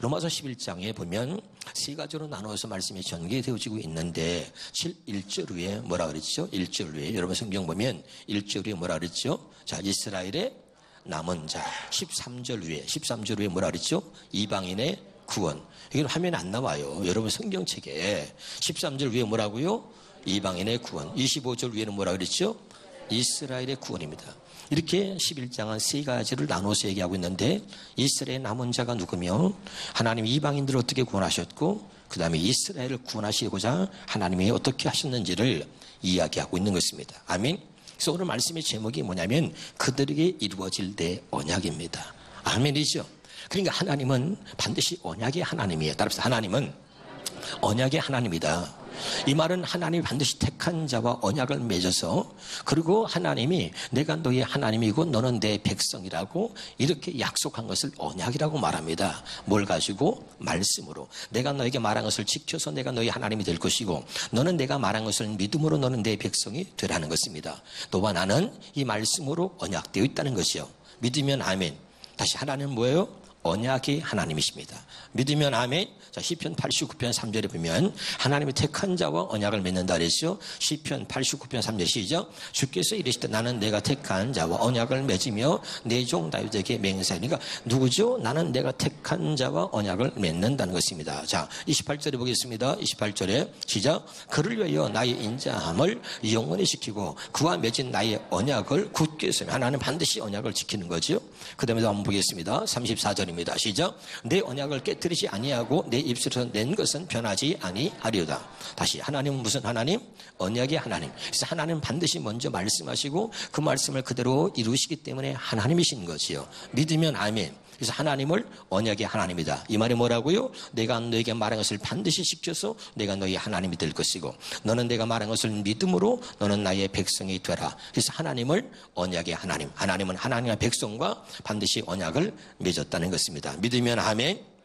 로마서 11장에 보면 세 가지로 나누어서 말씀이 전개되어지고 있는데 1절 위에 뭐라 그랬죠? 1절 위에 여러분 성경 보면 1절 위에 뭐라 그랬죠? 자, 이스라엘의 남은 자. 13절 위에 뭐라 그랬죠? 이방인의 구원. 이건 화면에 안 나와요. 여러분 성경책에 13절 위에 뭐라고요? 이방인의 구원. 25절 위에는 뭐라 그랬죠? 이스라엘의 구원입니다. 이렇게 11장은 세 가지를 나눠서 얘기하고 있는데 이스라엘의 남은 자가 누구며 하나님 이방인들을 어떻게 구원하셨고 그 다음에 이스라엘을 구원하시고자 하나님이 어떻게 하셨는지를 이야기하고 있는 것입니다. 아멘. 그래서 오늘 말씀의 제목이 뭐냐면 그들에게 이루어질 때 언약입니다. 아멘이죠. 그러니까 하나님은 반드시 언약의 하나님이에요. 따라서 하나님은 언약의 하나님이다. 이 말은 하나님이 반드시 택한 자와 언약을 맺어서 그리고 하나님이 내가 너의 하나님이고 너는 내 백성이라고 이렇게 약속한 것을 언약이라고 말합니다. 뭘 가지고? 말씀으로. 내가 너에게 말한 것을 지켜서 내가 너의 하나님이 될 것이고 너는 내가 말한 것을 믿음으로 너는 내 백성이 되라는 것입니다. 너와 나는 이 말씀으로 언약되어 있다는 것이요. 믿으면 아멘. 다시 하나님은 뭐예요? 언약의 하나님이십니다. 믿으면 아멘. 자, 시편 89편 3절에 보면 하나님이 택한 자와 언약을 맺는다 그랬죠. 시편 89편 3절 시작. 주께서 이르시되 나는 내가 택한 자와 언약을 맺으며 내 종 다윗에게 맹세하니. 그러니까 누구죠? 나는 내가 택한 자와 언약을 맺는다는 것입니다. 자, 28절에 보겠습니다. 28절에 시작. 그를 위하여 나의 인자함을 영원히 지키고 그와 맺은 나의 언약을 굳게 세우며. 하나님 반드시 언약을 지키는 거죠. 그 다음에 한번 보겠습니다. 34절입니다. 시작. 내 언약을 깨뜨리지 아니하고 내 입술에서 낸 것은 변하지 아니하리로다. 다시 하나님은 무슨 하나님? 언약의 하나님. 그래서 하나님은 반드시 먼저 말씀하시고 그 말씀을 그대로 이루시기 때문에 하나님이신 것이요. 믿으면 아멘. 그래서 하나님을 언약의 하나님이다. 이 말이 뭐라고요? 내가 너에게 말한 것을 반드시 지켜서 내가 너의 하나님이 될 것이고 너는 내가 말한 것을 믿음으로 너는 나의 백성이 되라. 그래서 하나님을 언약의 하나님. 하나님은 하나님의 백성과 반드시 언약을 맺었다는 것입니다. 믿으면 아멘.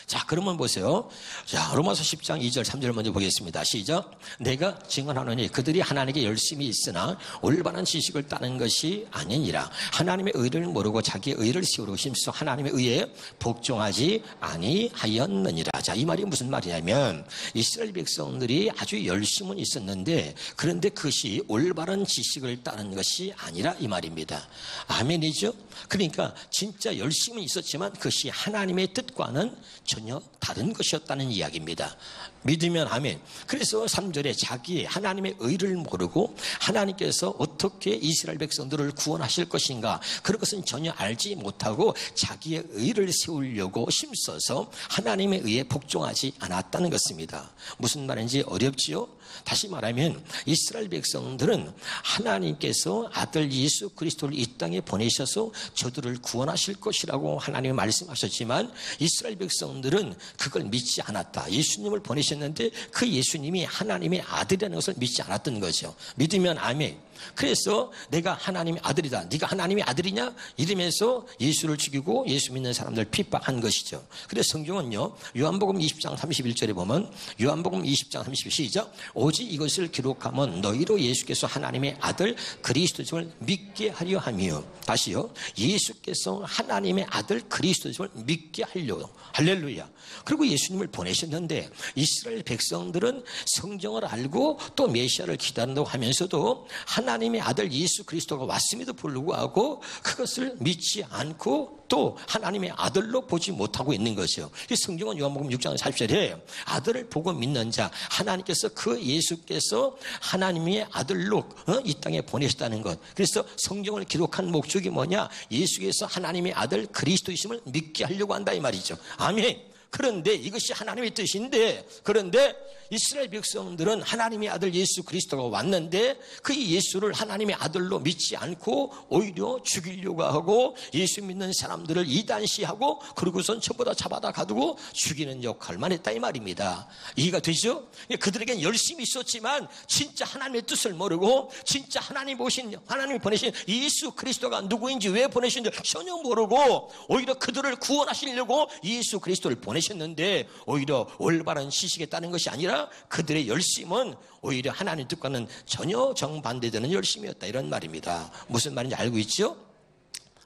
자, 그러면 보세요. 자, 로마서 10장 2절 3절 먼저 보겠습니다. 시작. 내가 증언하노니 그들이 하나님께 열심히 있으나 올바른 지식을 따는 것이 아니니라. 하나님의 의를 모르고 자기의 의를 세우려고 힘써 하나님의 의에 복종하지 아니하였느니라. 자, 이 말이 무슨 말이냐면 이스라엘 백성들이 아주 열심은 있었는데 그런데 그것이 올바른 지식을 따는 것이 아니라 이 말입니다. 아멘이죠? 그러니까 진짜 열심은 있었지만 그것이 하나님의 뜻과는 전혀 다른 것이었다는 이야기입니다. 믿으면 아멘. 그래서 3절에 자기의 하나님의 의를 모르고 하나님께서 어떻게 이스라엘 백성들을 구원하실 것인가 그런 것은 전혀 알지 못하고 자기의 의를 세우려고 힘써서 하나님의 의에 복종하지 않았다는 것입니다. 무슨 말인지 어렵지요? 다시 말하면 이스라엘 백성들은 하나님께서 아들 예수 그리스도를 이 땅에 보내셔서 저들을 구원하실 것이라고 하나님이 말씀하셨지만 이스라엘 백성들은 그걸 믿지 않았다. 예수님을 보내셨는데 그 예수님이 하나님의 아들이라는 것을 믿지 않았던 거죠. 믿으면 아멘. 그래서 내가 하나님의 아들이다. 네가 하나님의 아들이냐? 이러면서 예수를 죽이고 예수 믿는 사람들 핍박한 것이죠. 그래서 성경은요. 요한복음 20장 31절에 보면 요한복음 20장 31절 시작. 오직 이것을 기록하면 너희로 예수께서 하나님의 아들 그리스도임을 믿게 하려 하며. 다시요. 예수께서 하나님의 아들 그리스도임을 믿게 하려고. 할렐루야. 그리고 예수님을 보내셨는데 이스라엘 백성들은 성경을 알고 또 메시아를 기다린다고 하면서도 하나님의 아들 예수 그리스도가 왔음에도 불구하고 그것을 믿지 않고 또 하나님의 아들로 보지 못하고 있는 것이요. 성경은 요한복음 6장 40절에 아들을 보고 믿는 자 하나님께서 그 예수께서 하나님의 아들로 이 땅에 보내셨다는 것. 그래서 성경을 기록한 목적이 뭐냐? 예수께서 하나님의 아들 그리스도이심을 믿게 하려고 한다 이 말이죠. 아멘. 그런데 이것이 하나님의 뜻인데 그런데 이스라엘 백성들은 하나님의 아들 예수 그리스도가 왔는데 그 예수를 하나님의 아들로 믿지 않고 오히려 죽이려고 하고 예수 믿는 사람들을 이단시하고 그러고선 전부 다 잡아다 가두고 죽이는 역할만 했다 이 말입니다. 이해가 되죠? 그들에겐 열심히 있었지만 진짜 하나님의 뜻을 모르고 진짜 하나님이 보내신 예수 그리스도가 누구인지 왜 보내신지 전혀 모르고 오히려 그들을 구원하시려고 예수 그리스도를 보내셨는데 오히려 올바른 지식에 따른 것이 아니라 그들의 열심은 오히려 하나님 뜻과는 전혀 정반대되는 열심이었다 이런 말입니다. 무슨 말인지 알고 있죠?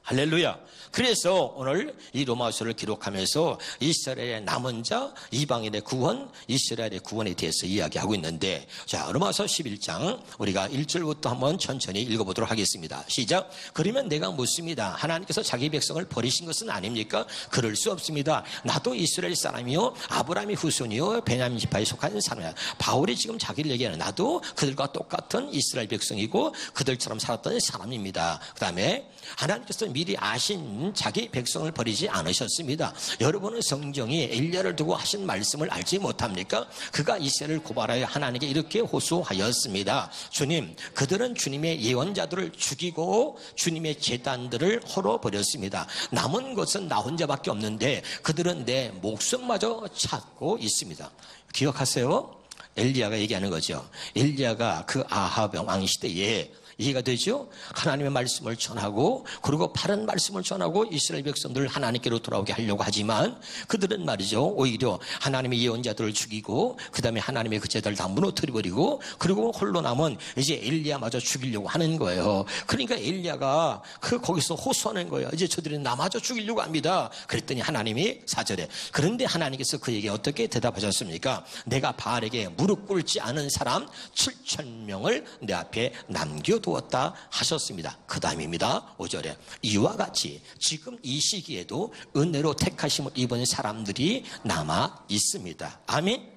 할렐루야. 그래서 오늘 이 로마서를 기록하면서 이스라엘의 남은 자, 이방인의 구원, 이스라엘의 구원에 대해서 이야기하고 있는데, 자, 로마서 11장 우리가 1절부터 한번 천천히 읽어보도록 하겠습니다. 시작. 그러면 내가 묻습니다. 하나님께서 자기 백성을 버리신 것은 아닙니까? 그럴 수 없습니다. 나도 이스라엘 사람이요 아브라함의 후손이요 베냐민 지파에 속한 사람이야. 바울이 지금 자기를 얘기하는, 나도 그들과 똑같은 이스라엘 백성이고 그들처럼 살았던 사람입니다. 그 다음에 하나님께서 미리 아신 자기 백성을 버리지 않으셨습니다. 여러분은 성경이 엘리야를 두고 하신 말씀을 알지 못합니까? 그가 이스라엘을 고발하여 하나님께 이렇게 호소하였습니다. 주님, 그들은 주님의 예언자들을 죽이고 주님의 제단들을 헐어버렸습니다. 남은 것은 나 혼자밖에 없는데 그들은 내 목숨마저 찾고 있습니다. 기억하세요? 엘리야가 얘기하는 거죠. 엘리야가 그 아합 왕 시대에 이해가 되죠? 하나님의 말씀을 전하고 그리고 바른 말씀을 전하고 이스라엘 백성들을 하나님께로 돌아오게 하려고 하지만 그들은 말이죠, 오히려 하나님의 예언자들을 죽이고 그 다음에 하나님의 그 제단을 다 무너뜨려버리고 그리고 홀로 남은 이제 엘리야마저 죽이려고 하는 거예요. 그러니까 엘리야가 거기서 호소하는 거예요. 이제 저들이 나마저 죽이려고 합니다. 그랬더니 하나님이 4절에, 그런데 하나님께서 그에게 어떻게 대답하셨습니까? 내가 바알에게 무릎 꿇지 않은 사람 7,000명을 내 앞에 남겨두었다 하셨습니다. 그 다음입니다. 5절에 이와 같이 지금 이 시기에도 은혜로 택하심을 입은 사람들이 남아 있습니다. 아멘.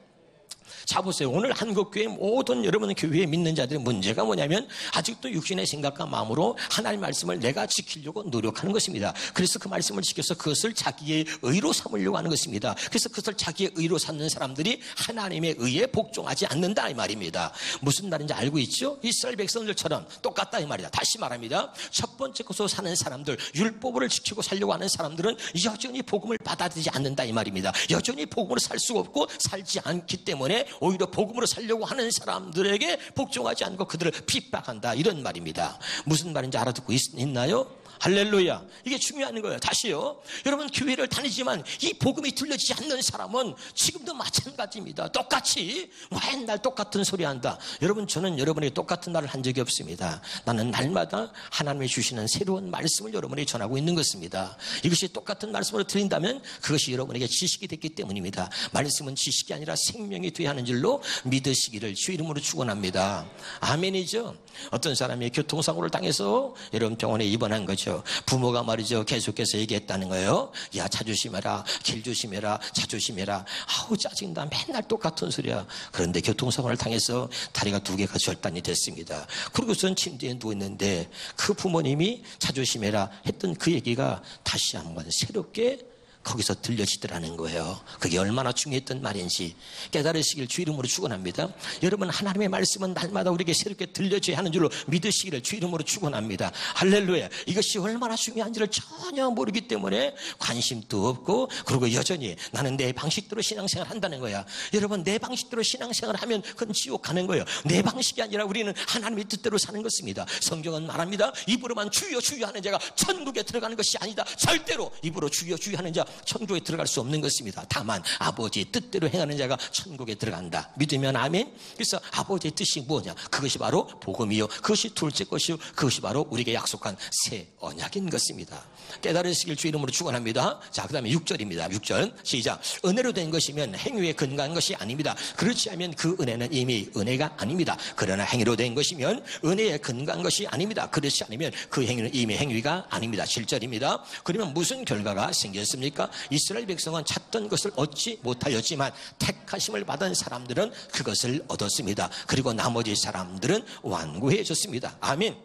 자, 보세요. 오늘 한국교회 모든 여러분 교회에 믿는 자들의 문제가 뭐냐면 아직도 육신의 생각과 마음으로 하나님의 말씀을 내가 지키려고 노력하는 것입니다. 그래서 그 말씀을 지켜서 그것을 자기의 의로 삼으려고 하는 것입니다. 그래서 그것을 자기의 의로 삼는 사람들이 하나님의 의에 복종하지 않는다 이 말입니다. 무슨 말인지 알고 있죠? 이스라엘 백성들처럼 똑같다 이 말이다. 다시 말합니다. 첫 번째 것으로 사는 사람들, 율법을 지키고 살려고 하는 사람들은 여전히 복음을 받아들이지 않는다 이 말입니다. 여전히 복음으로 살 수가 없고 살지 않기 때문에 오히려 복음으로 살려고 하는 사람들에게 복종하지 않고 그들을 핍박한다 이런 말입니다. 무슨 말인지 알아듣고 있나요? 할렐루야. 이게 중요한 거예요. 다시요. 여러분 교회를 다니지만 이 복음이 들려지지 않는 사람은 지금도 마찬가지입니다. 똑같이 맨날 똑같은 소리 한다. 여러분, 저는 여러분에게 똑같은 말을 한 적이 없습니다. 나는 날마다 하나님이 주시는 새로운 말씀을 여러분에게 전하고 있는 것입니다. 이것이 똑같은 말씀으로 드린다면 그것이 여러분에게 지식이 됐기 때문입니다. 말씀은 지식이 아니라 생명이 되어야 하는 줄로 믿으시기를 주 이름으로 축원합니다. 아멘이죠. 어떤 사람이 교통사고를 당해서 여러분 병원에 입원한 거죠. 부모가 말이죠, 계속해서 얘기했다는 거예요. 야, 차 조심해라, 길 조심해라, 차 조심해라. 아우 짜증나, 맨날 똑같은 소리야. 그런데 교통사고를 당해서 다리가 2개가 절단이 됐습니다. 그러고선 침대에 누워있는데 그 부모님이 차 조심해라 했던 그 얘기가 다시 한번 새롭게 거기서 들려지더라는 거예요. 그게 얼마나 중요했던 말인지 깨달으시길 주 이름으로 축원합니다. 여러분, 하나님의 말씀은 날마다 우리에게 새롭게 들려져야 하는 줄로 믿으시기를 주 이름으로 축원합니다. 할렐루야. 이것이 얼마나 중요한지를 전혀 모르기 때문에 관심도 없고, 그리고 여전히 나는 내 방식대로 신앙생활 한다는 거야. 여러분, 내 방식대로 신앙생활을 하면 그건 지옥 가는 거예요. 내 방식이 아니라 우리는 하나님의 뜻대로 사는 것입니다. 성경은 말합니다. 입으로만 주여 주여 하는 자가 천국에 들어가는 것이 아니다. 절대로 입으로 주여 주여 하는 자 천국에 들어갈 수 없는 것입니다. 다만 아버지의 뜻대로 행하는 자가 천국에 들어간다. 믿으면 아멘. 그래서 아버지의 뜻이 뭐냐? 그것이 바로 복음이요, 그것이 둘째 것이요, 그것이 바로 우리에게 약속한 새 언약인 것입니다. 깨달으시길 주 이름으로 축원합니다. 자, 그 다음에 6절입니다. 6절 시작. 은혜로 된 것이면 행위에 근거한 것이 아닙니다. 그렇지 않으면 그 은혜는 이미 은혜가 아닙니다. 그러나 행위로 된 것이면 은혜에 근거한 것이 아닙니다. 그렇지 않으면 그 행위는 이미 행위가 아닙니다. 7절입니다. 그러면 무슨 결과가 생겼습니까? 이스라엘 백성은 찾던 것을 얻지 못하였지만 택하심을 받은 사람들은 그것을 얻었습니다. 그리고 나머지 사람들은 완고해졌습니다. 아멘.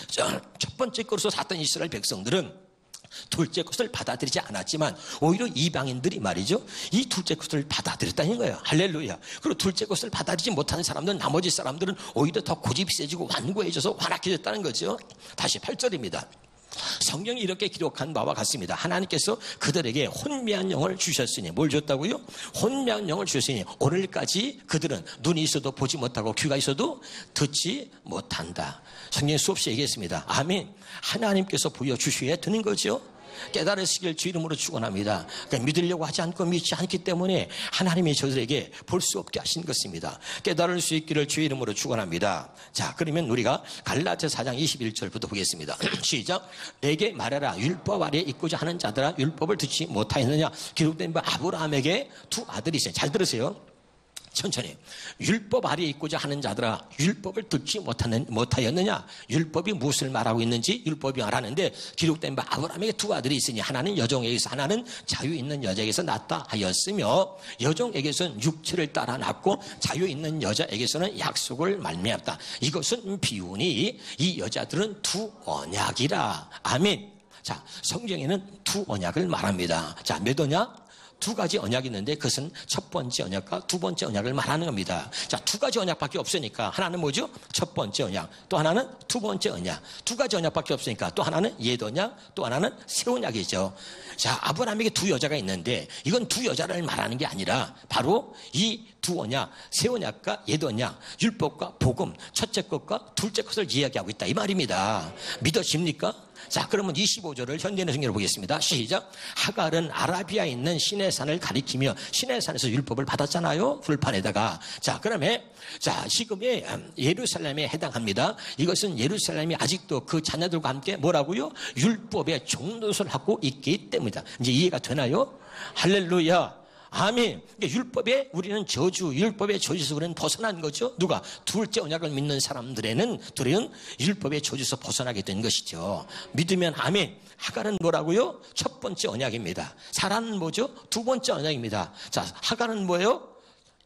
자, 첫 번째 것으로 샀던 이스라엘 백성들은 둘째 것을 받아들이지 않았지만 오히려 이방인들이 말이죠, 이 둘째 것을 받아들였다는 거예요. 할렐루야. 그리고 둘째 것을 받아들이지 못하는 사람들은, 나머지 사람들은 오히려 더 고집이 세지고 완고해져서 완악해졌다는 거죠. 다시 8절입니다. 성경이 이렇게 기록한 바와 같습니다. 하나님께서 그들에게 혼미한 영을 주셨으니, 뭘 줬다고요? 혼미한 영을 주셨으니 오늘까지 그들은 눈이 있어도 보지 못하고 귀가 있어도 듣지 못한다. 성경에 수없이 얘기했습니다. 아멘. 하나님께서 보여주셔야 되는 거죠. 깨달으시길 주 이름으로 축원합니다. 그러니까 믿으려고 하지 않고 믿지 않기 때문에 하나님이 저들에게 볼 수 없게 하신 것입니다. 깨달을 수 있기를 주 이름으로 축원합니다. 자, 그러면 우리가 갈라디아 4장 21절부터 보겠습니다. 시작. 내게 말하라. 율법 아래에 있고자 하는 자들아 율법을 듣지 못하였느냐. 기록된 바 아브라함에게 두 아들이 있어요. 잘 들으세요. 천천히. 율법 아래에 있고자 하는 자들아 율법을 듣지 못하였느냐. 율법이 무엇을 말하고 있는지 율법이 말하는데 기록된 바 아브라함에게 두 아들이 있으니 하나는 여종에게서 하나는 자유 있는 여자에게서 낳았다 하였으며 여종에게서는 육체를 따라 낳고 자유 있는 여자에게서는 약속을 말미암았다. 이것은 비유니 이 여자들은 두 언약이라. 아멘. 자, 성경에는 두 언약을 말합니다. 자, 몇 언약? 두 가지 언약이 있는데 그것은 첫 번째 언약과 두 번째 언약을 말하는 겁니다. 자, 두 가지 언약밖에 없으니까 하나는 뭐죠? 첫 번째 언약. 또 하나는 두 번째 언약. 두 가지 언약밖에 없으니까 또 하나는 옛 언약, 또 하나는 새 언약이죠. 자, 아브라함에게 두 여자가 있는데 이건 두 여자를 말하는 게 아니라 바로 이 두 언약, 새 언약과 옛 언약, 율법과 복음, 첫째 것과 둘째 것을 이야기하고 있다 이 말입니다. 믿어집니까? 자, 그러면 25절을 현대인의 성경으로 보겠습니다. 시작. 하갈은 아라비아에 있는 시내산을 가리키며 시내산에서 율법을 받았잖아요. 불판에다가. 자, 그러면 자, 지금의 예루살렘에 해당합니다. 이것은 예루살렘이 아직도 그 자녀들과 함께 뭐라고요? 율법의 종노릇을 하고 있기 때문이다. 이제 이해가 되나요? 할렐루야. 아멘. 그러니까 율법에 우리는 율법의 저주에서 우리는 벗어난 거죠. 누가? 둘째 언약을 믿는 사람들에는 율법의 저주에서 벗어나게 된 것이죠. 믿으면 아멘. 하갈은 뭐라고요? 첫 번째 언약입니다. 사라는 뭐죠? 두 번째 언약입니다. 자, 하갈은 뭐예요?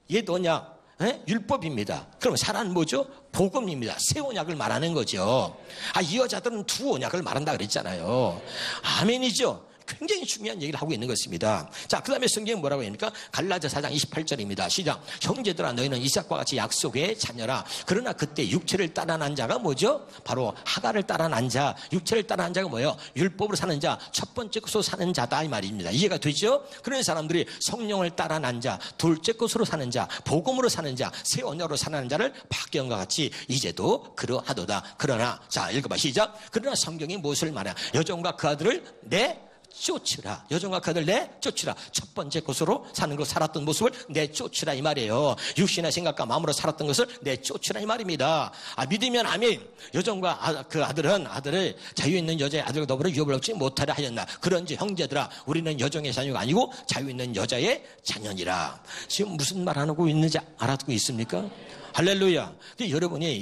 옛 언약, 율법입니다. 그럼 사라는 뭐죠? 복음입니다. 새 언약을 말하는 거죠. 아, 이 여자들은 두 언약을 말한다 그랬잖아요. 아멘이죠. 굉장히 중요한 얘기를 하고 있는 것입니다. 자, 그 다음에 성경은 뭐라고 합니까? 갈라디아 4장 28절입니다. 시작. 형제들아 너희는 이삭과 같이 약속의 자녀라. 그러나 그때 육체를 따라 난 자가 뭐죠? 바로 하갈을 따라 난 자. 육체를 따라 난 자가 뭐예요? 율법으로 사는 자. 첫 번째 것으로 사는 자다 이 말입니다. 이해가 되죠? 그런 사람들이 성령을 따라 난 자, 둘째 것으로 사는 자, 복음으로 사는 자, 새 언약으로 사는 자를 박경과 같이 이제도 그러하도다. 그러나 자, 읽어봐. 시작. 그러나 성경이 무엇을 말하냐? 여종과 그 아들을 쫓으라. 여종과 그 아들 쫓으라. 첫 번째 것으로 사는 것, 살았던 모습을 쫓으라 이 말이에요. 육신의 생각과 마음으로 살았던 것을 쫓으라 이 말입니다. 아, 믿으면 아멘. 여종과 그 아들을 자유 있는 여자의 아들과 더불어 유업을 얻지 못하려 하였나. 그런지 형제들아 우리는 여종의 자녀가 아니고 자유 있는 여자의 자녀니라. 지금 무슨 말 하고 있는지 알아듣고 있습니까? 할렐루야. 여러분이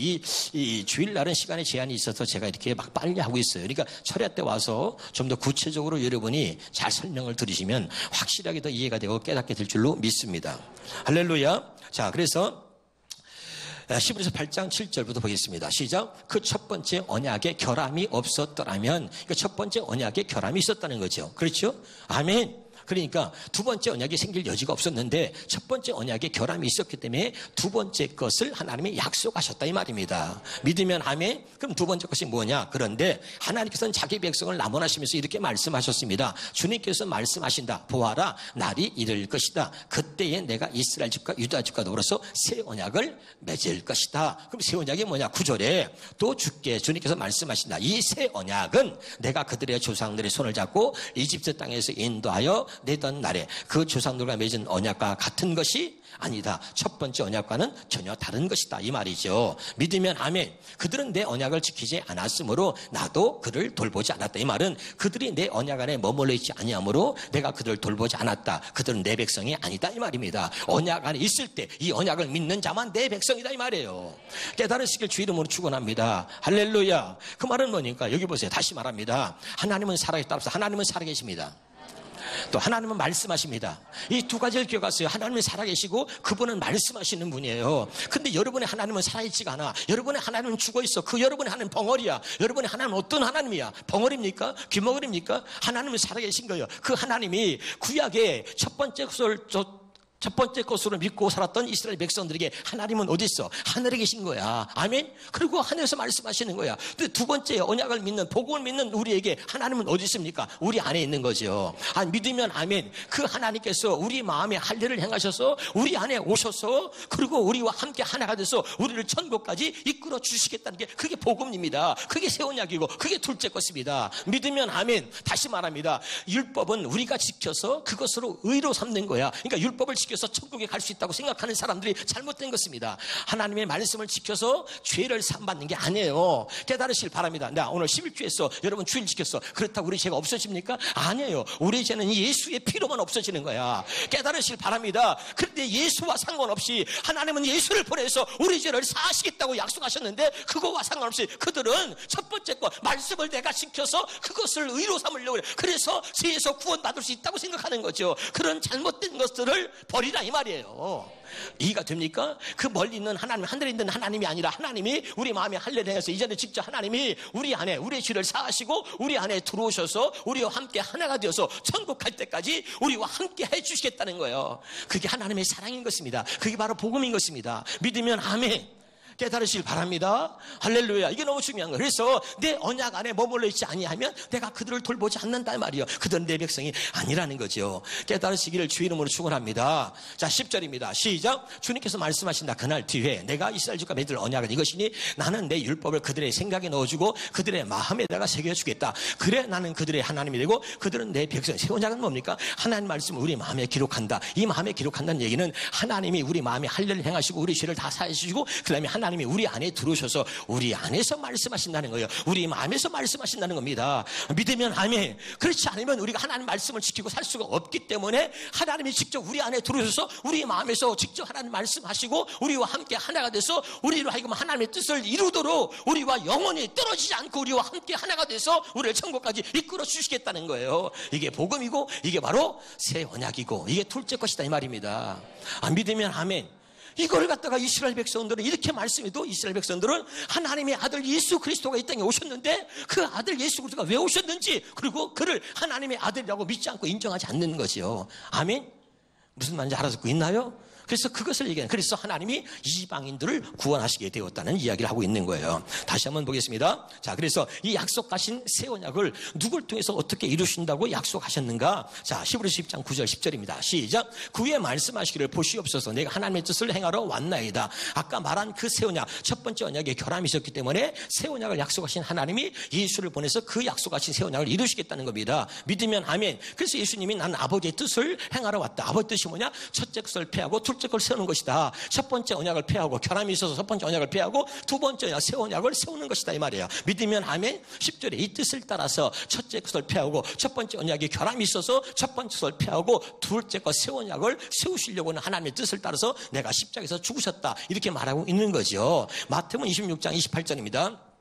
이 주일날은 시간에 제한이 있어서 제가 이렇게 막 빨리 하고 있어요. 그러니까 철야 때 와서 좀 더 구체적으로 여러분이 잘 설명을 들으시면 확실하게 더 이해가 되고 깨닫게 될 줄로 믿습니다. 할렐루야. 자, 그래서 히브리서 8장 7절부터 보겠습니다. 시작. 그 첫 번째 언약에 결함이 없었더라면, 그 첫 번째 언약에 결함이 있었다는 거죠. 그렇죠? 아멘. 그러니까 두 번째 언약이 생길 여지가 없었는데 첫 번째 언약에 결함이 있었기 때문에 두 번째 것을 하나님이 약속하셨다 이 말입니다. 믿으면 아멘. 그럼 두 번째 것이 뭐냐? 그런데 하나님께서는 자기 백성을 남원하시면서 이렇게 말씀하셨습니다. 주님께서 말씀하신다. 보아라, 날이 이를 것이다. 그때에 내가 이스라엘 집과 유다 집과 더불어서 새 언약을 맺을 것이다. 그럼 새 언약이 뭐냐? 9절에 또 주님께서 말씀하신다. 이 새 언약은 내가 그들의 조상들의 손을 잡고 이집트 땅에서 인도하여 내던 날에 그 조상들과 맺은 언약과 같은 것이 아니다. 첫 번째 언약과는 전혀 다른 것이다 이 말이죠. 믿으면 아멘. 그들은 내 언약을 지키지 않았으므로 나도 그를 돌보지 않았다. 이 말은 그들이 내 언약 안에 머물러 있지 아니하므로 내가 그들을 돌보지 않았다. 그들은 내 백성이 아니다 이 말입니다. 언약 안에 있을 때 이 언약을 믿는 자만 내 백성이다 이 말이에요. 깨달으시길 주 이름으로 축원합니다. 할렐루야. 그 말은 뭐니까 여기 보세요. 다시 말합니다. 하나님은 살아계시다. 하나님은 살아계십니다. 또 하나님은 말씀하십니다. 이 두 가지를 기억하세요. 하나님은 살아계시고 그분은 말씀하시는 분이에요. 근데 여러분의 하나님은 살아있지가 않아. 여러분의 하나님은 죽어있어. 그 여러분의 하나님은 벙어리야. 여러분의 하나님은 어떤 하나님이야? 벙어리입니까? 귀머거리입니까? 하나님은 살아계신 거예요. 그 하나님이 구약의 첫 번째 것을 첫 번째 것으로 믿고 살았던 이스라엘 백성들에게 하나님은 어디 있어? 하늘에 계신 거야. 아멘. 그리고 하늘에서 말씀하시는 거야. 근데 두 번째 언약을 믿는, 복음을 믿는 우리에게 하나님은 어디 있습니까? 우리 안에 있는 거죠. 믿으면 아멘. 그 하나님께서 우리 마음에 할 일을 행하셔서 우리 안에 오셔서 그리고 우리와 함께 하나가 돼서 우리를 천국까지 이끌어 주시겠다는 게 그게 복음입니다. 그게 새 언약이고 그게 둘째 것입니다. 믿으면 아멘. 다시 말합니다. 율법은 우리가 지켜서 그것으로 의로 삼는 거야. 그러니까 율법을 지켜서 천국에 갈 수 있다고 생각하는 사람들이 잘못된 것입니다. 하나님의 말씀을 지켜서 죄를 사함받는 게 아니에요. 깨달으실 바랍니다. 나 오늘 11주에서 여러분 주일 지켰어. 그렇다고 우리 죄가 없어집니까? 아니에요. 우리 죄는 예수의 피로만 없어지는 거야. 깨달으실 바랍니다. 그런데 예수와 상관없이 하나님은 예수를 보내서 우리 죄를 사하시겠다고 약속하셨는데 그거와 상관없이 그들은 첫 번째 거 말씀을 내가 지켜서 그것을 의로 삼으려고 그래. 그래서 죄에서 구원받을 수 있다고 생각하는 거죠. 그런 잘못된 것들을 버리라 이 말이에요. 이해가 됩니까? 그 멀리 있는 하나님, 하늘에 있는 하나님이 아니라 하나님이 우리 마음에 할 일을 해서 이전에 직접 하나님이 우리 안에 우리의 죄를 사하시고 우리 안에 들어오셔서 우리와 함께 하나가 되어서 천국 갈 때까지 우리와 함께 해주시겠다는 거예요. 그게 하나님의 사랑인 것입니다. 그게 바로 복음인 것입니다. 믿으면 아멘. 깨달으실 바랍니다. 할렐루야. 이게 너무 중요한 거예요. 그래서 내 언약 안에 머물러 있지 아니하면 내가 그들을 돌보지 않는다 말이에요. 그들은 내 백성이 아니라는 거죠. 깨달으시기를 주의 이름으로 축원합니다. 자, 10절입니다. 시작. 주님께서 말씀하신다. 그날 뒤에 내가 이스라엘 집과 맺을 언약은 이것이니 나는 내 율법을 그들의 생각에 넣어주고 그들의 마음에다가 새겨주겠다. 그래 나는 그들의 하나님이 되고 그들은 내 백성. 새 언약은 뭡니까? 하나님 말씀을 우리 마음에 기록한다. 이 마음에 기록한다는 얘기는 하나님이 우리 마음에 할 일을 행하시고 우리 죄를 다 사해주시고 그 다음에 하나님이 우리 안에 들어오셔서 우리 안에서 말씀하신다는 거예요. 우리 마음에서 말씀하신다는 겁니다. 믿으면 아멘. 그렇지 않으면 우리가 하나님 말씀을 지키고 살 수가 없기 때문에 하나님이 직접 우리 안에 들어오셔서 우리 마음에서 직접 하나님 말씀하시고 우리와 함께 하나가 돼서 우리로 하여금 하나님의 뜻을 이루도록 우리와 영원히 떨어지지 않고 우리와 함께 하나가 돼서 우리를 천국까지 이끌어 주시겠다는 거예요. 이게 복음이고 이게 바로 새 언약이고 이게 둘째 것이다 이 말입니다. 믿으면 아멘. 이거를 갖다가 이스라엘 백성들은 이렇게 말씀해도 이스라엘 백성들은 하나님의 아들 예수 그리스도가 이 땅에 오셨는데 그 아들 예수 그리스도가 왜 오셨는지 그리고 그를 하나님의 아들이라고 믿지 않고 인정하지 않는 것이요. 아멘. 무슨 말인지 알아듣고 있나요? 그래서 그것을 얘기하는, 그래서 하나님이 이방인들을 구원하시게 되었다는 이야기를 하고 있는 거예요. 다시 한번 보겠습니다. 자, 그래서 이 약속하신 새 언약을 누굴 통해서 어떻게 이루신다고 약속하셨는가? 자, 히브리서 10장 9절 10절입니다. 시작. 그 후에 말씀하시기를 보시옵소서 내가 하나님의 뜻을 행하러 왔나이다. 아까 말한 그 새 언약, 첫 번째 언약에 결함이 있었기 때문에 새 언약을 약속하신 하나님이 예수를 보내서 그 약속하신 새 언약을 이루시겠다는 겁니다. 믿으면 아멘. 그래서 예수님이 난 아버지의 뜻을 행하러 왔다. 아버지 뜻이 뭐냐? 첫째 것을 폐하고 둘째 걸 세우는 것이다. 첫 번째 언약을 폐하고 결함이 있어서 첫 번째 언약을 폐하고 두 번째 언약, 새 언약을 세우는 것이다 이 말이에요. 믿으면 아멘. 10절에 이 뜻을 따라서 첫째 것을 폐하고 첫 번째 언약에 결함이 있어서 첫 번째 것을 폐하고 둘째 것 새 언약을 세우시려고는 하나님의 뜻을 따라서 내가 십자가에서 죽으셨다 이렇게 말하고 있는 거죠. 마태복음 26장 28절입니다.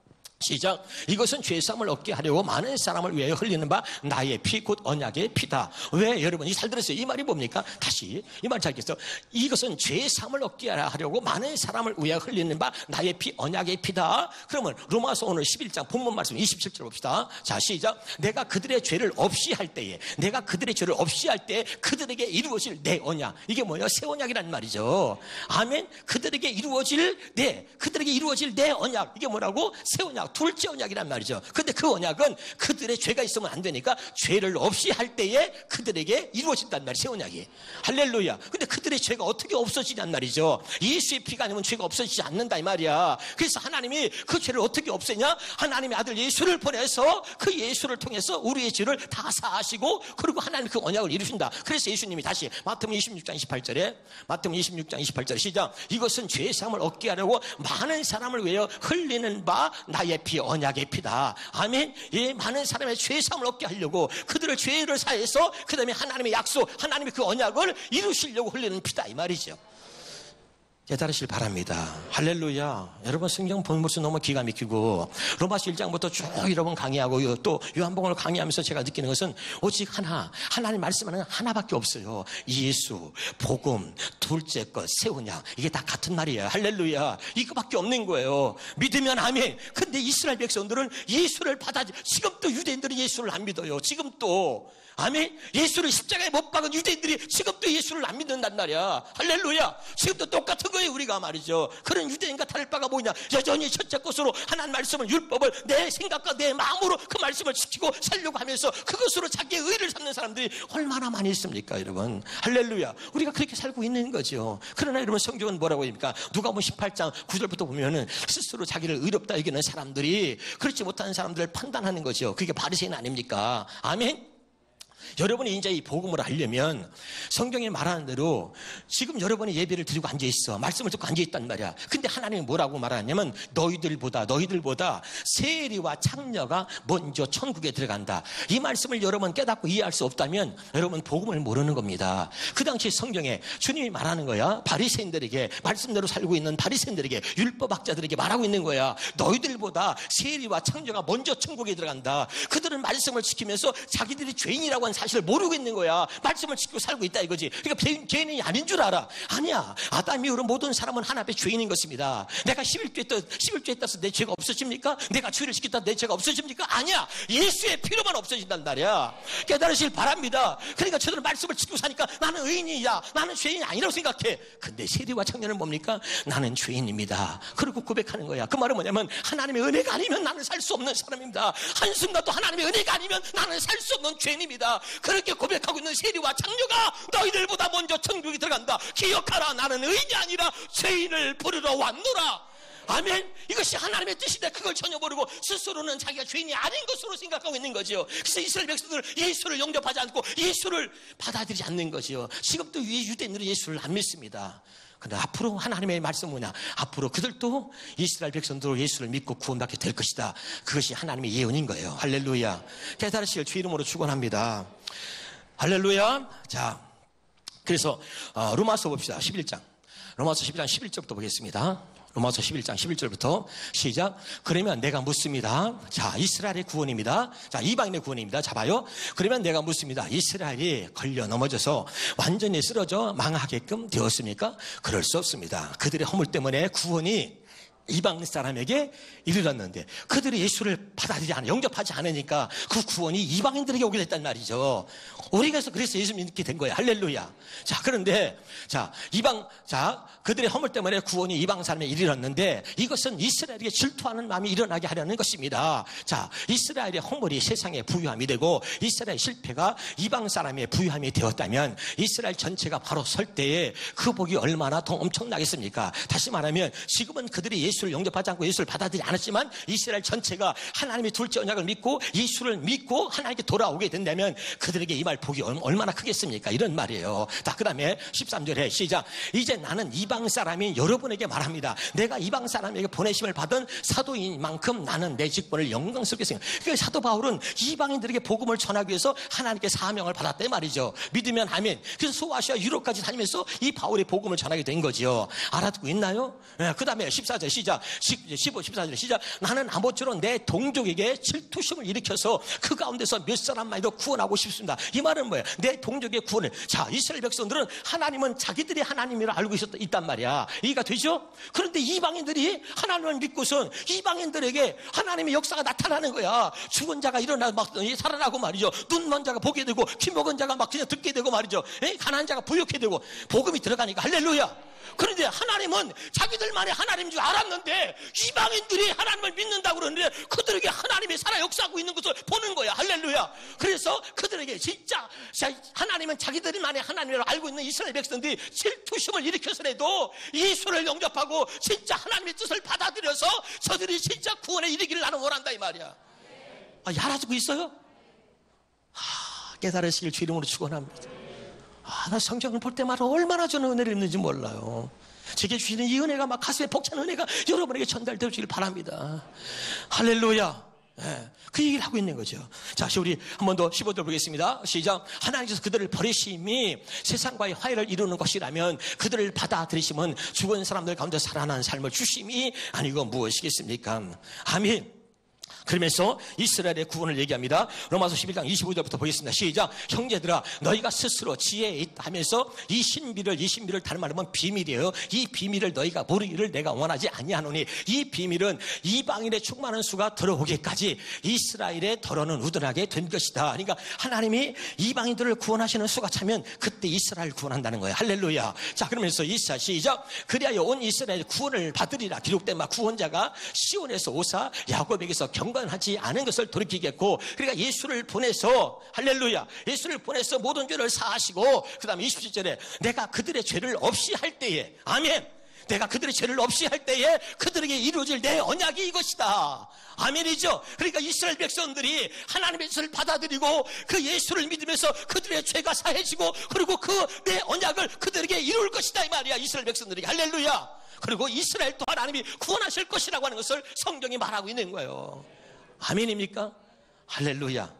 시작. 이것은 죄사함을 얻게 하려고 많은 사람을 위하여 흘리는 바 나의 피 곧 언약의 피다. 왜 여러분이 잘 들었어요? 이 말이 뭡니까? 다시 이 말 잘 듣겠어요. 이것은 죄사함을 얻게 하려고 많은 사람을 위하여 흘리는 바 나의 피 언약의 피다. 그러면 로마서 오늘 11장 본문 말씀 27절 봅시다. 자, 시작. 내가 그들의 죄를 없이 할 때에 내가 그들의 죄를 없이 할 때 그들에게 이루어질 내 언약. 이게 뭐냐? 새 언약이란 말이죠. 아멘. 그들에게 이루어질 내 언약. 이게 뭐라고? 새 언약. 둘째 언약이란 말이죠. 근데 그 언약은 그들의 죄가 있으면 안 되니까 죄를 없이 할 때에 그들에게 이루어진단 말이에요. 새 언약이. 할렐루야. 근데 그들의 죄가 어떻게 없어지냔 말이죠. 예수의 피가 아니면 죄가 없어지지 않는다 이 말이야. 그래서 하나님이 그 죄를 어떻게 없애냐? 하나님의 아들 예수를 보내서 그 예수를 통해서 우리의 죄를 다 사하시고 그리고 하나님 그 언약을 이루신다. 그래서 예수님이 다시 마태복음 26장 28절에 시작. 이것은 죄사함을 얻게 하려고 많은 사람을 위하여 흘리는 바 나의 피 언약의 피다. 아멘. 이 많은 사람의 죄사함을 얻게 하려고 그들의 죄를 사해서 그 다음에 하나님의 약속, 하나님의 그 언약을 이루시려고 흘리는 피다 이 말이죠. 깨달으실 바랍니다. 할렐루야. 여러분 성경 본문수 너무 기가 막히고 로마서 1장부터 쭉 여러분 강의하고 또 요한복음을 강의하면서 제가 느끼는 것은 오직 하나님 말씀하는 하나밖에 없어요. 예수, 복음, 둘째 것, 세우냐, 이게 다 같은 말이에요. 할렐루야. 이거밖에 없는 거예요. 믿으면 아멘. 근데 이스라엘 백성들은 예수를 지금도 유대인들은 예수를 안 믿어요. 지금도. 아멘. 예수를 십자가에 못 박은 유대인들이 지금도 예수를 안 믿는단 말이야. 할렐루야. 지금도 똑같은 거예요, 우리가 말이죠. 그런 유대인과 다를 바가 뭐냐. 여전히 첫째 것으로 하나님 말씀을, 율법을 내 생각과 내 마음으로 그 말씀을 지키고 살려고 하면서 그것으로 자기의 의를 삼는 사람들이 얼마나 많이 있습니까, 여러분. 할렐루야. 우리가 그렇게 살고 있는 거죠. 그러나 여러분 성경은 뭐라고 합니까? 누가복음 18장 9절부터 보면은 스스로 자기를 의롭다 여기는 사람들이 그렇지 못한 사람들을 판단하는 거죠. 그게 바리새인 아닙니까? 아멘. 여러분이 이제 이 복음을 하려면 성경에 말하는 대로 지금 여러분이 예배를 드리고 앉아있어. 말씀을 듣고 앉아있단 말이야. 근데 하나님이 뭐라고 말하냐면 너희들보다 세리와 창녀가 먼저 천국에 들어간다. 이 말씀을 여러분 깨닫고 이해할 수 없다면 여러분 복음을 모르는 겁니다. 그 당시 성경에 주님이 말하는 거야. 바리새인들에게, 말씀대로 살고 있는 바리새인들에게, 율법학자들에게 말하고 있는 거야. 너희들보다 세리와 창녀가 먼저 천국에 들어간다. 그들은 말씀을 지키면서 자기들이 죄인이라고 한 사실을 모르고 있는 거야. 말씀을 지키고 살고 있다 이거지. 그러니까 죄인이 아닌 줄 알아. 아니야. 아담 이후로 모든 사람은 하나 앞에 죄인인 것입니다. 내가 11조에 따라서 내 죄가 없어집니까? 내가 죄를 지켰다 내 죄가 없어집니까? 아니야. 예수의 피로만 없어진단 말이야. 깨달으실 바랍니다. 그러니까 저들은 말씀을 지키고 사니까 나는 의인이야. 나는 죄인이 아니라고 생각해. 근데 세리와 청년은 뭡니까? 나는 죄인입니다. 그리고 고백하는 거야. 그 말은 뭐냐면 하나님의 은혜가 아니면 나는 살 수 없는 사람입니다. 한순간도 하나님의 은혜가 아니면 나는 살 수 없는 죄인입니다. 그렇게 고백하고 있는 세리와 창녀가 너희들보다 먼저 천국에 들어간다. 기억하라. 나는 의인이 아니라 죄인을 부르러 왔노라. 아멘. 이것이 하나님의 뜻인데 그걸 전혀 모르고 스스로는 자기가 죄인이 아닌 것으로 생각하고 있는 거죠. 그래서 이스라엘 백성들 예수를 영접하지 않고 예수를 받아들이지 않는 거죠. 지금도 유대인들은 예수를 안 믿습니다. 근데 앞으로 하나님의 말씀은 뭐냐? 앞으로 그들도 이스라엘 백성들로 예수를 믿고 구원받게 될 것이다. 그것이 하나님의 예언인 거예요. 할렐루야. 깨달으실 주 이름으로 축원합니다. 할렐루야. 자, 그래서 로마서 봅시다. 11장. 로마서 11장 11절부터 보겠습니다. 로마서 11장 11절부터 시작. 그러면 내가 묻습니다. 자, 이스라엘의 구원입니다. 자, 이방인의 구원입니다. 자, 봐요. 그러면 내가 묻습니다. 이스라엘이 걸려 넘어져서 완전히 쓰러져 망하게끔 되었습니까? 그럴 수 없습니다. 그들의 허물 때문에 구원이 이방 사람에게 이르렀는데 그들이 예수를 영접하지 않으니까 그 구원이 이방인들에게 오게 됐단 말이죠. 우리가 그래서 예수 믿게 된 거예요. 할렐루야. 자, 그런데 그들의 허물 때문에 구원이 이방 사람에 이르렀는데 이것은 이스라엘에게 질투하는 마음이 일어나게 하려는 것입니다. 자, 이스라엘의 허물이 세상의 부유함이 되고 이스라엘 실패가 이방 사람의 부유함이 되었다면 이스라엘 전체가 바로 설 때에 그 복이 얼마나 더 엄청나겠습니까? 다시 말하면 지금은 그들이 예수를 영접하지 않고 예수를 받아들이지 않았지만 이스라엘 전체가 하나님의 둘째 언약을 믿고 예수를 믿고 하나님께 돌아오게 된다면 그들에게 임할 복이 얼마나 크겠습니까? 이런 말이에요. 자, 그 다음에 13절에 시작. 이제 나는 이방 사람인 여러분에게 말합니다. 내가 이방 사람에게 보내심을 받은 사도인 만큼 나는 내 직분을 영광스럽게 생각합니다. 그러니까 사도 바울은 이방인들에게 복음을 전하기 위해서 하나님께 사명을 받았단 말이죠. 믿으면 아멘. 그래서 소아시아 유럽까지 다니면서 이 바울의 복음을 전하게 된 거죠. 알아듣고 있나요? 네, 그 다음에 14절 시작. 14절 시작. 나는 아모처럼 내 동족에게 질투심을 일으켜서 그 가운데서 몇 사람만이라도 구원하고 싶습니다. 이 말은 뭐예요? 내 동족의 구원을. 자, 이스라엘 백성들은 하나님은 자기들이 하나님이라 알고 있단 말이야. 이해가 되죠? 그런데 이방인들이 하나님을 믿고선 이방인들에게 하나님의 역사가 나타나는 거야. 죽은 자가 일어나 막 살아나고 말이죠. 눈 먼 자가 보게 되고 귀 먹은 자가 막 그냥 듣게 되고 말이죠. 가난한 자가 부욕해 되고 복음이 들어가니까 할렐루야. 그런데 하나님은 자기들만의 하나님인 줄 알았는데 이방인들이 하나님을 믿는다고 그러는데 그들에게 하나님이 살아 역사하고 있는 것을 보는 거야. 할렐루야. 그래서 그들에게 진짜 하나님은 자기들만의 하나님이라고 알고 있는 이스라엘 백성들이 질투심을 일으켜서라도 예수를 영접하고 진짜 하나님의 뜻을 받아들여서 저들이 진짜 구원에 이르기를 나는 원한다 이 말이야. 알아듣고 있어요? 깨달으시길 주 이름으로 축원합니다. 나 성경을 볼 때마다 얼마나 저는 은혜를 입는지 몰라요. 제게 주시는 이 은혜가 막 가슴에 벅찬 은혜가 여러분에게 전달되어지길 바랍니다. 할렐루야. 그 얘기를 하고 있는 거죠. 자, 우리 한 번 더 15절 보겠습니다. 시작. 하나님께서 그들을 버리심이 세상과의 화해를 이루는 것이라면 그들을 받아들이시면 죽은 사람들 가운데 살아나는 삶을 주심이 아니고 무엇이겠습니까? 아멘. 그러면서 이스라엘의 구원을 얘기합니다. 로마서 11장 25절부터 보겠습니다. 시작. 형제들아 너희가 스스로 지혜에 있다 하면서 이 신비를 다른 말로 하면 비밀이에요. 이 비밀을 너희가 모르기를 내가 원하지 아니하노니 이 비밀은 이방인의 충만한 수가 들어오기까지 이스라엘의 더러는 우둔하게 된 것이다. 그러니까 하나님이 이방인들을 구원하시는 수가 차면 그때 이스라엘 구원한다는 거예요. 할렐루야. 자, 그러면서 이사 시작. 그리하여 온 이스라엘 구원을 받으리라. 기록된 바 구원자가 시온에서 오사 야곱에게서 경건하지 않은 것을 돌이키겠고, 그러니까 예수를 보내서, 할렐루야, 예수를 보내서 모든 죄를 사하시고, 그 다음에 27절에 내가 그들의 죄를 없이 할 때에, 아멘, 내가 그들의 죄를 없이 할 때에 그들에게 이루어질 내 언약이 이것이다. 아멘이죠. 그러니까 이스라엘 백성들이 하나님의 예수를 받아들이고 그 예수를 믿으면서 그들의 죄가 사해지고, 그리고 그 내 언약을 그들에게 이룰 것이다 이 말이야. 이스라엘 백성들에게. 할렐루야. 그리고 이스라엘 또 하나님이 구원하실 것이라고 하는 것을 성경이 말하고 있는 거예요. 아멘입니까? 할렐루야.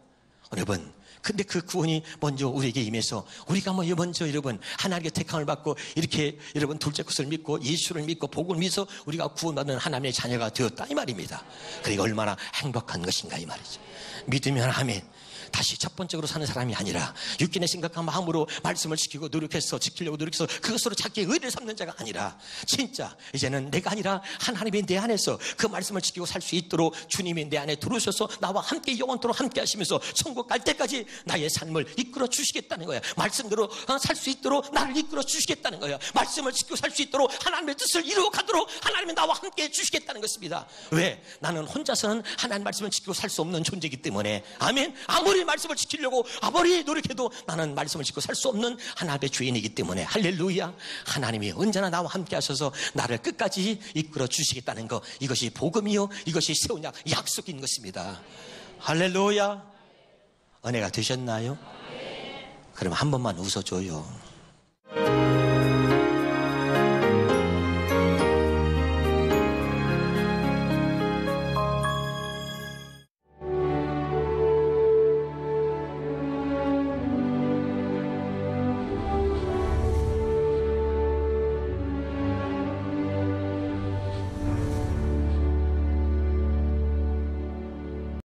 여러분, 근데 그 구원이 먼저 우리에게 임해서 우리가 먼저 여러분 하나님의 택함을 받고 이렇게 여러분 둘째 것을 믿고 예수를 믿고 복을 믿어서 우리가 구원받는 하나님의 자녀가 되었다 이 말입니다. 그러니까 얼마나 행복한 것인가 이 말이죠. 믿으면 아멘. 다시 첫 번째로 사는 사람이 아니라 육신의 심각한 마음으로 말씀을 지키고 노력해서 지키려고 노력해서 그것으로 자기의 의를 삼는 자가 아니라 진짜 이제는 내가 아니라 하나님이 내 안에서 그 말씀을 지키고 살 수 있도록 주님이 내 안에 들어오셔서 나와 함께 영원토록 함께 하시면서 천국 갈 때까지 나의 삶을 이끌어 주시겠다는 거야. 말씀대로 살 수 있도록 나를 이끌어 주시겠다는 거야. 말씀을 지키고 살 수 있도록 하나님의 뜻을 이루어 가도록 하나님이 나와 함께 해주시겠다는 것입니다. 왜? 나는 혼자서는 하나님 말씀을 지키고 살 수 없는 존재이기 때문에. 아멘. 아무리 말씀을 지키려고 아무리 노력해도 나는 말씀을 지키고 살 수 없는 하나님의 주인이기 때문에. 할렐루야. 하나님이 언제나 나와 함께 하셔서 나를 끝까지 이끌어 주시겠다는 것, 이것이 복음이요 이것이 새 언약 약속인 것입니다. 할렐루야. 은혜가 되셨나요? 그럼 한 번만 웃어줘요.